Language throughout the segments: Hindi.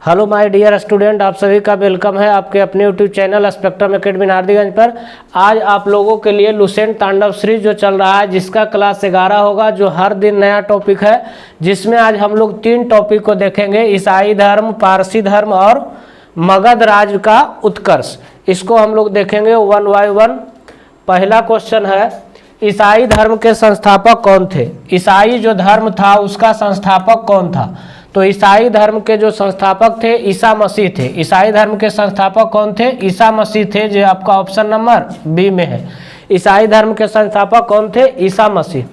हेलो माय डियर स्टूडेंट, आप सभी का वेलकम है आपके अपने YouTube channel spectrum academy Nardiganj पर। आज आप लोगों के लिए लुसेंट तांडव सीरीज जो चल रहा है, जिसका क्लास 11 होगा, जो हर दिन नया टॉपिक है, जिसमें आज हम लोग 3 टॉपिक को देखेंगे। ईसाई धर्म, पारसी धर्म और मगध राज का उत्कर्ष। इसको हम लोग देखेंगे 1 बाय 1। पहला क्वेश्चन है, ईसाई धर्म के संस्थापक कौन थे? ईसाई जो धर्म था उसका संस्थापक कौन था? तो ईसाई धर्म के जो संस्थापक थे ईसा मसीह थे। ईसाई धर्म के संस्थापक कौन थे? ईसा मसीह थे, जो आपका ऑप्शन नंबर बी में है। ईसाई धर्म के संस्थापक कौन थे? ईसा मसीह।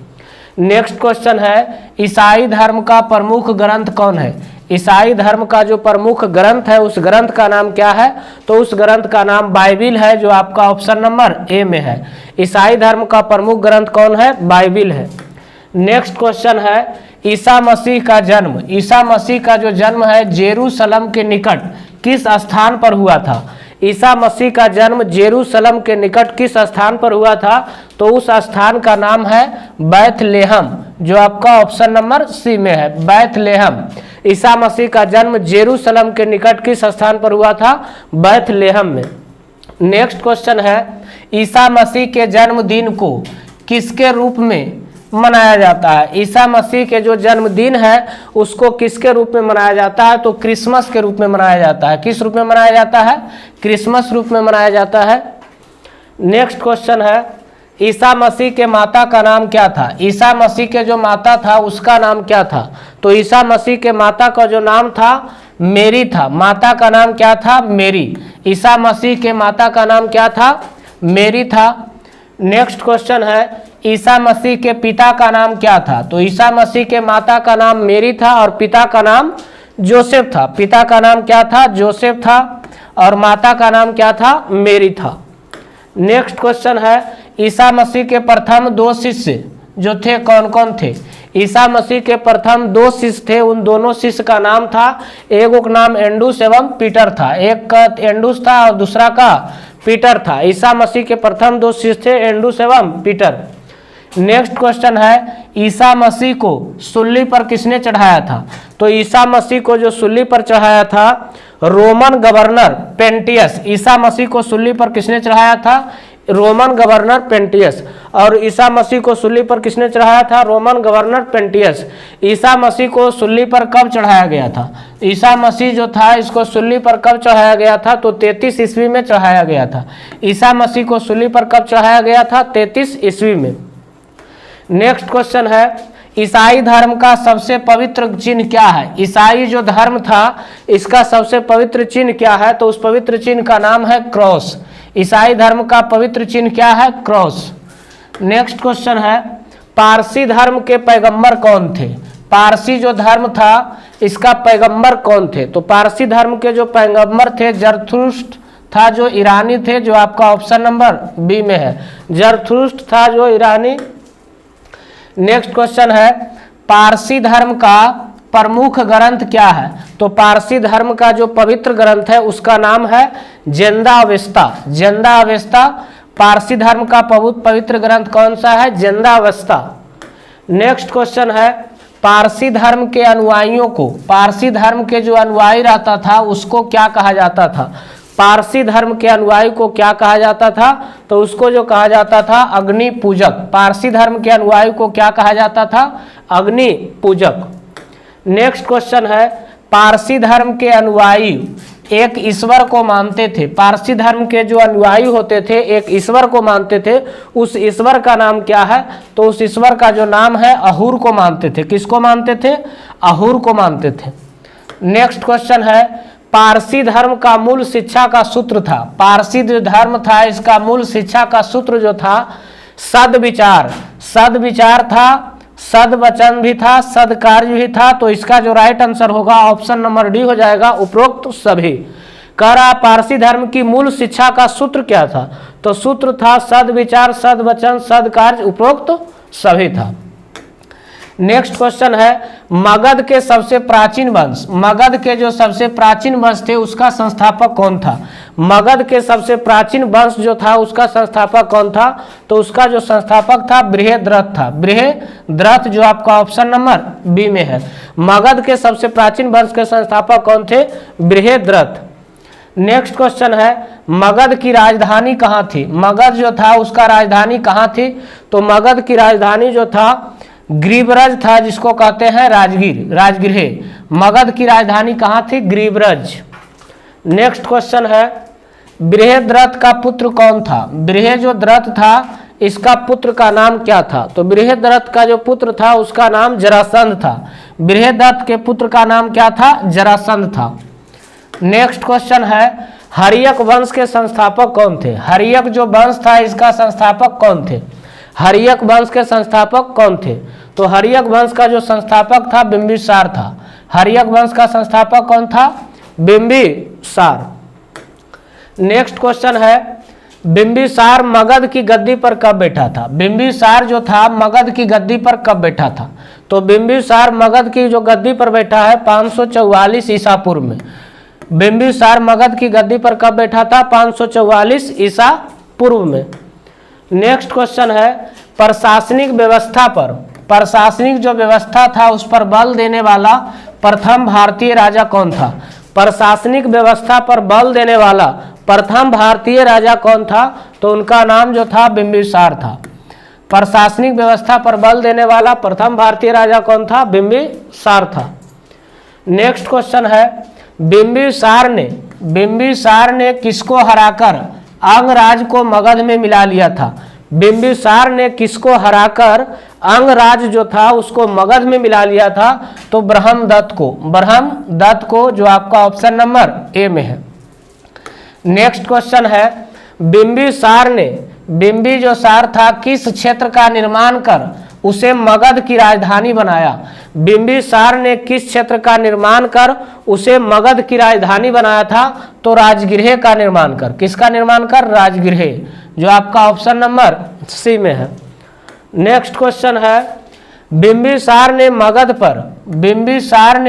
नेक्स्ट क्वेश्चन है, ईसाई धर्म का प्रमुख ग्रंथ कौन है? ईसाई धर्म का जो प्रमुख ग्रंथ है उस ग्रंथ का नाम क्या है? तो उस ग्रंथ का नाम बाइबिल है, जो आपका ऑप्शन नंबर ए में है। ईसाई धर्म का प्रमुख ग्रंथ कौन है? बाइबिल है। नेक्स्ट क्वेश्चन है, ईसा मसीह का जन्म, ईसा मसीह का जो जन्म है जेरूशलम के निकट किस स्थान पर हुआ था? ईसा मसीह का जन्म जेरूशलम के निकट किस स्थान पर हुआ था? तो उस स्थान का नाम है बैथलेहम, जो आपका ऑप्शन नंबर सी में है, बैथलेहम। ईसा मसीह का जन्म जेरूशलम के निकट किस स्थान पर हुआ था? बैथलेहम में। नेक्स्ट क्वेश्चन है, ईसा मसीह के जन्मदिन को किसके रूप में मनाया जाता है? ईसा मसीह के जो जन्मदिन है उसको किसके रूप में मनाया जाता है? तो क्रिसमस के रूप में मनाया जाता है। किस रूप में मनाया जाता है? क्रिसमस रूप में मनाया जाता है। नेक्स्ट क्वेश्चन है, ईसा मसीह के माता का नाम क्या था? ईसा मसीह के जो माता था उसका नाम क्या था? तो ईसा मसीह के माता का जो नाम था मेरी था। माता का नाम क्या था? मेरी। ईसा मसीह के माता का नाम क्या था? मेरी था। नेक्स्ट क्वेश्चन है, ईसा मसीह के पिता का नाम क्या था? तो ईसा मसीह के माता का नाम मेरी था और पिता का नाम जोसेफ था। पिता का नाम क्या था? जोसेफ था। और माता का नाम क्या था? मेरी था। नेक्स्ट क्वेश्चन है, ईसा मसीह के प्रथम 2 शिष्य जो थे कौन कौन थे? ईसा मसीह के प्रथम 2 शिष्य थे, उन दोनों शिष्य का नाम था, एक का नाम एंडुस एवं पीटर था। एक का एंडुस था और दूसरा का पीटर था। ईसा मसीह के प्रथम 2 शिष्य थे एंडुस एवं पीटर। नेक्स्ट क्वेश्चन है, ईसा मसीह को सूली पर किसने चढ़ाया था? तो ईसा मसीह को जो सूली पर चढ़ाया था रोमन गवर्नर पेंटियस। ईसा मसीह को सूली पर किसने चढ़ाया था? Roman governor Pontius. और ईसा मसीह को सूली पर किसने चढ़ाया था? Roman governor पेंटियस। ईसा मसीह को सूली पर कब चढ़ाया गया था? ईसा मसीह जो था इसको सूली पर कब चढ़ाया गया था? तो 33 ईस्वी में चढ़ाया गया था। ईसा मसीह को सूली पर कब चढ़ाया गया था? 33 ईस्वी में। नेक्स्ट क्वेश्चन है, ईसाई धर्म का सबसे पवित्र चिन्ह क्या है? ईसाई जो धर्म था इसका सबसे पवित्र चिन्ह क्या है? तो उस पवित्र चिन्ह का नाम है क्रॉस। ईसाई धर्म का पवित्र चिन्ह क्या है? क्रॉस। नेक्स्ट क्वेश्चन है, पारसी धर्म के पैगंबर कौन थे? पारसी जो धर्म था इसका पैगंबर कौन थे? तो पारसी धर्म के जो पैगंबर थे जरथुष्ट्र था, जो ईरानी थे, जो आपका ऑप्शन नंबर बी में है, जरथुष्ट्र था जो ईरानी। नेक्स्ट क्वेश्चन है, पारसी धर्म का प्रमुख ग्रंथ क्या है? तो पारसी धर्म का जो पवित्र ग्रंथ है उसका नाम है ज़ेंदा अवेस्ता। ज़ेंदा अवेस्ता पारसी धर्म का पवित्र ग्रंथ कौन सा है? ज़ेंदा अवेस्ता। नेक्स्ट क्वेश्चन है, पारसी धर्म के अनुयायियों को, पारसी धर्म के जो अनुयायी रहता था उसको क्या कहा जाता था? पारसी धर्म के अनुयायी को क्या कहा जाता था? तो उसको जो कहा जाता था अग्नि पूजक। पारसी धर्म के अनुयायी को क्या कहा जाता था? अग्नि पूजक। नेक्स्ट क्वेश्चन है, पारसी धर्म के अनुयायी एक ईश्वर को मानते थे। पारसी धर्म के जो अनुयायी होते थे एक ईश्वर को मानते थे। उस ईश्वर का नाम क्या है? तो उस ईश्वर का जो नाम है अहूर को मानते थे। किसको मानते थे? अहूर को मानते थे। नेक्स्ट क्वेश्चन है, पारसी धर्म का मूल शिक्षा का सूत्र था। पारसी जो धर्म था इसका मूल शिक्षा का सूत्र जो था सद्विचार। सद्विचार था, सद्वचन भी था, सद्कार्य भी था। तो इसका जो राइट आंसर होगा ऑप्शन नंबर डी हो जाएगा, उपरोक्त सभी। कह रहा पारसी धर्म की मूल शिक्षा का सूत्र क्या था? तो सूत्र था सद्विचार, सद्वचन, सद्कार्य, उपरोक्त सभी था। नेक्स्ट क्वेश्चन है, मगध के सबसे प्राचीन वंश, मगध के जो सबसे प्राचीन वंश थे उसका संस्थापक कौन था? मगध के सबसे प्राचीन वंश जो था उसका संस्थापक कौन था? तो उसका जो संस्थापक था बृहद्रथ था। बृहद्रथ जो आपका ऑप्शन नंबर बी में है। मगध के सबसे प्राचीन वंश के संस्थापक कौन थे? बृहद्रथ। नेक्स्ट क्वेश्चन है, मगध की राजधानी कहाँ थी? मगध जो था उसका राजधानी कहाँ थी? तो मगध की राजधानी जो था ग्रीवरज था, जिसको कहते हैं राजगृह। मगध की राजधानी कहाँ थी? ग्रीवरज। नेक्स्ट क्वेश्चन है, बृहद्रथ का पुत्र कौन था? बृहद्रथ था, इसका पुत्र का नाम क्या था? तो बृहद्रथ का जो पुत्र था उसका नाम जरासंध था। बृहद्रथ के पुत्र का नाम क्या था? जरासंध था। नेक्स्ट क्वेश्चन है, हर्यक वंश के संस्थापक कौन थे? हर्यक जो वंश था इसका संस्थापक कौन थे? हर्यक वंश के संस्थापक कौन थे? तो हर्यक वंश का जो संस्थापक था बिंबिसार था। हर्यक वंश का संस्थापक कौन था? बिंबिसार। नेक्स्ट क्वेश्चन है, बिंबिसार मगध की गद्दी पर कब बैठा था? बिंबिसार जो था मगध की गद्दी पर कब बैठा था? तो बिंबिसार मगध की जो गद्दी पर बैठा है 544 ईसा पूर्व में। बिंबिसार मगध की गद्दी पर कब बैठा था? 544 ईसा पूर्व में। नेक्स्ट क्वेश्चन है, प्रशासनिक व्यवस्था पर, प्रशासनिक जो व्यवस्था था उस पर बल देने वाला प्रथम भारतीय राजा कौन था? प्रशासनिक व्यवस्था पर बल देने वाला प्रथम भारतीय राजा कौन था? तो उनका नाम जो था बिंबिसार था। प्रशासनिक व्यवस्था पर बल देने वाला प्रथम भारतीय राजा कौन था? बिंबिसार था। नेक्स्ट क्वेश्चन है, बिंबिसार ने किसको हराकर अंगराज को मगध में मिला लिया था? बिंबिसार ने किसको हराकर अंगराज जो था उसको मगध में मिला लिया था? तो ब्रह्मदत्त को जो आपका ऑप्शन नंबर ए में है। नेक्स्ट क्वेश्चन है, बिंबी जो सार था किस क्षेत्र का निर्माण कर उसे मगध की राजधानी बनाया? बिंबिसार ने किस क्षेत्र का निर्माण कर उसे मगध की राजधानी बनाया था? तो राजगृह का निर्माण कर। किसका निर्माण कर? राजगृह, जो आपका ऑप्शन नंबर सी में है। नेक्स्ट क्वेश्चन है, बिंबिसार ने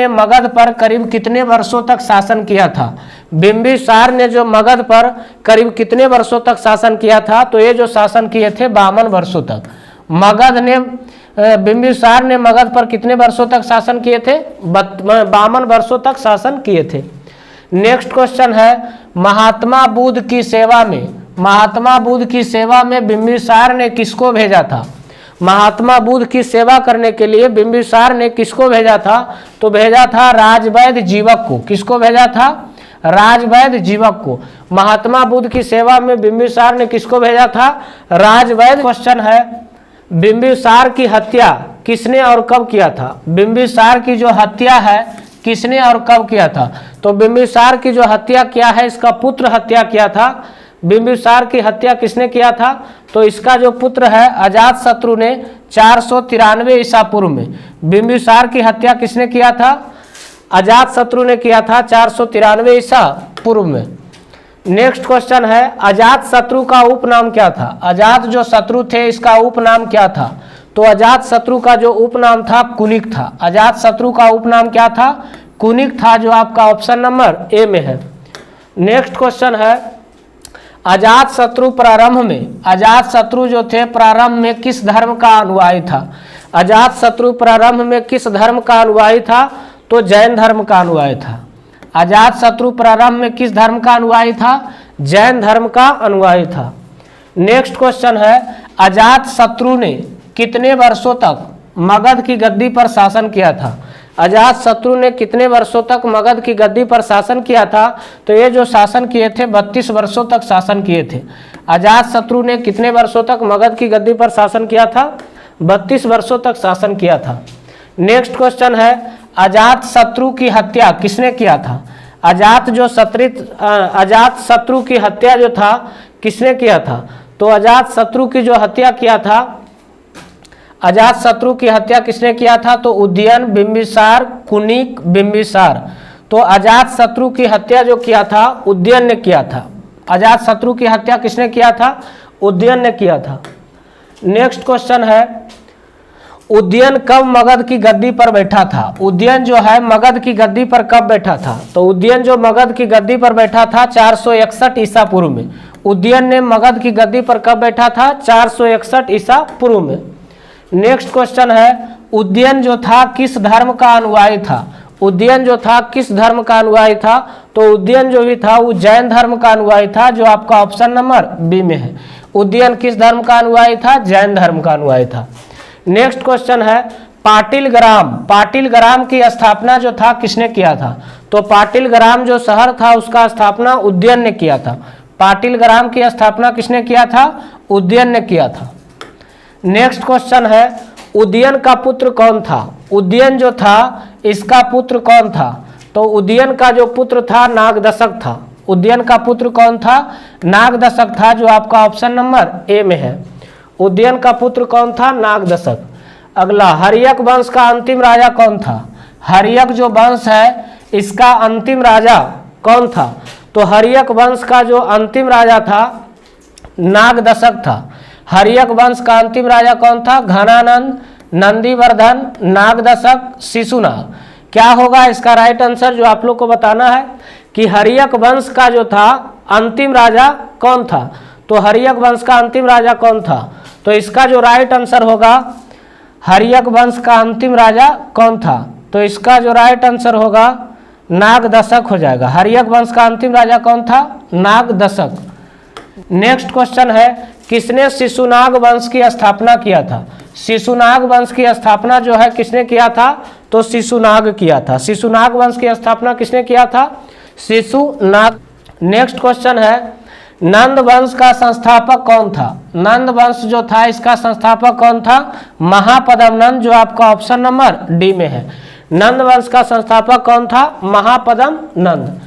मगध पर करीब कितने वर्षों तक शासन किया था? बिंबिसार ने जो मगध पर करीब कितने वर्षों तक शासन किया था? तो ये जो शासन किए थे 52 वर्षों तक। बिंबिसार ने मगध पर कितने वर्षों तक शासन किए थे? 52 वर्षों तक शासन किए थे। नेक्स्ट क्वेश्चन है, महात्मा बुद्ध की सेवा में बिंबिसार ने किसको भेजा था? महात्मा बुद्ध की सेवा करने के लिए बिंबिसार ने किसको भेजा था? तो भेजा था राजवैद्य जीवक को। किसको भेजा था? राजवैद्य जीवक को। महात्मा बुद्ध की सेवा में बिंबिसार ने किसको भेजा था? राजवैद्य। क्वेश्चन है, बिंबिसार की हत्या किसने और कब किया था? बिंबिसार की जो हत्या है किसने और कब किया था? तो बिंबिसार की जो हत्या किया है इसका पुत्र हत्या किया था। बिंबिसार की हत्या किसने किया था? तो इसका जो पुत्र है अजातशत्रु ने 493 ईसा पूर्व में। बिंबिसार की हत्या किसने किया था? अजातशत्रु ने किया था 493 ईसा पूर्व में। नेक्स्ट क्वेश्चन है, अजातशत्रु का उपनाम क्या था? अजात जो शत्रु थे इसका उपनाम क्या था? तो अजातशत्रु का जो उपनाम था कुनिक था। अजातशत्रु का उपनाम क्या था? कुनिक था, जो आपका ऑप्शन नंबर ए में है। नेक्स्ट क्वेश्चन है, अजातशत्रु जो थे प्रारंभ में किस धर्म का अनुयायी था? अजातशत्रु प्रारंभ में किस धर्म का अनुयायी था? तो जैन धर्म का अनुयायी था। अजातशत्रु प्रारंभ में किस धर्म का अनुयायी था? जैन धर्म का अनुयायी था। नेक्स्ट क्वेश्चन है, अजातशत्रु ने कितने वर्षों तक मगध की गद्दी पर शासन किया था? अजातशत्रु ने कितने वर्षों तक मगध की गद्दी पर शासन किया था? तो ये जो शासन किए थे 32 वर्षों तक शासन किए थे। अजातशत्रु ने कितने वर्षों तक मगध की गद्दी पर शासन किया था? 32 वर्षों तक शासन किया था। नेक्स्ट क्वेश्चन है, अजातशत्रु की हत्या किसने किया था? अजातशत्रु की हत्या जो था किसने किया था? तो अजातशत्रु की जो हत्या किया था, अजातशत्रु की हत्या किसने किया था? तो उदयन, बिंबिसार, कुनिक, बिंबिसार। तो अजातशत्रु की हत्या जो किया था उदयन ने किया था। अजातशत्रु की हत्या किसने किया था? उदयन ने किया था। नेक्स्ट क्वेश्चन है, उदयन कब मगध की गद्दी पर बैठा था? उदयन जो है मगध की गद्दी पर कब बैठा था? तो उदयन जो मगध की गद्दी पर बैठा था 461 ईसा पूर्व में। उदयन ने मगध की गद्दी पर कब बैठा था? 461 ईसा पूर्व में। नेक्स्ट क्वेश्चन है, उदयन जो था किस धर्म का अनुयायी था? उदयन जो था किस धर्म का अनुयायी था? तो उदयन जो भी था वो जैन धर्म का अनुयायी था, जो आपका ऑप्शन नंबर बी में है। उदयन किस धर्म का अनुयायी था? जैन धर्म का अनुयायी था। नेक्स्ट क्वेश्चन है, पाटिलग्राम की स्थापना जो था किसने किया था? तो पाटिलग्राम जो शहर था उसका स्थापना उदयन ने किया था। पाटिलग्राम की स्थापना किसने किया था? उदयन ने किया था। नेक्स्ट क्वेश्चन है, उदयन का पुत्र कौन था? उदयन जो था इसका पुत्र कौन था? तो उदयन का जो पुत्र था नागदशक था। उदयन का पुत्र कौन था? नागदशक था, जो आपका ऑप्शन नंबर ए में है। उदयन का पुत्र कौन था? नागदशक। अगला, हर्यक वंश का अंतिम राजा कौन था? हर्यक जो वंश है इसका अंतिम राजा कौन था? तो हर्यक वंश का जो अंतिम राजा था नागदशक था। हर्यक वंश का अंतिम राजा कौन था? घनानंद, नंदीवर्धन, नागदशक, शिशुनाग। क्या होगा इसका राइट आंसर जो आप लोग को बताना है कि हर्यक वंश का जो था अंतिम राजा कौन था? तो हर्यक वंश का अंतिम राजा कौन था? तो इसका जो राइट आंसर होगा, हर्यक वंश का अंतिम राजा कौन था? तो इसका जो राइट आंसर होगा नागदशक हो जाएगा। हर्यक वंश का अंतिम राजा कौन था? नागदशक। नेक्स्ट क्वेश्चन है, किसने शिशुनाग वंश की स्थापना किया था? शिशुनाग वंश की स्थापना जो है किसने किया था? तो शिशुनाग किया था। शिशुनाग वंश की स्थापना किसने किया था? शिशुनाग। नेक्स्ट क्वेश्चन है, नंद वंश का संस्थापक कौन था? नंद वंश जो था इसका संस्थापक कौन था? महापद्म नंद, जो आपका ऑप्शन नंबर डी में है। नंद वंश का संस्थापक कौन था? महापद्म नंद।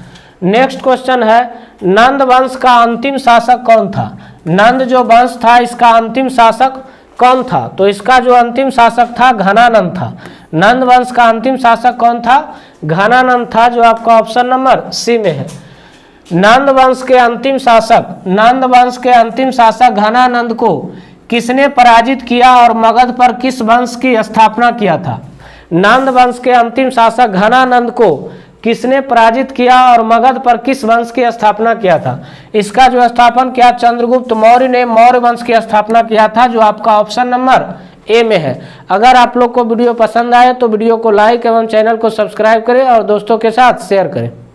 नेक्स्ट क्वेश्चन है, नंद वंश का अंतिम शासक कौन था? नंद जो वंश था इसका अंतिम शासक कौन था? तो इसका जो अंतिम शासक था घनानंद था। नंद वंश का अंतिम शासक कौन था? घनानंद था, जो आपका ऑप्शन नंबर सी में है। नंद वंश के अंतिम शासक घनानंद को किसने पराजित किया और मगध पर किस वंश की स्थापना किया था? नंद वंश के अंतिम शासक घनानंद को किसने पराजित किया और मगध पर किस वंश की स्थापना किया था? इसका जो स्थापन किया चंद्रगुप्त मौर्य ने मौर्य वंश की स्थापना किया था, जो आपका ऑप्शन नंबर ए में है। अगर आप लोग को वीडियो पसंद आए तो वीडियो को लाइक एवं चैनल को सब्सक्राइब करें और दोस्तों के साथ शेयर करें।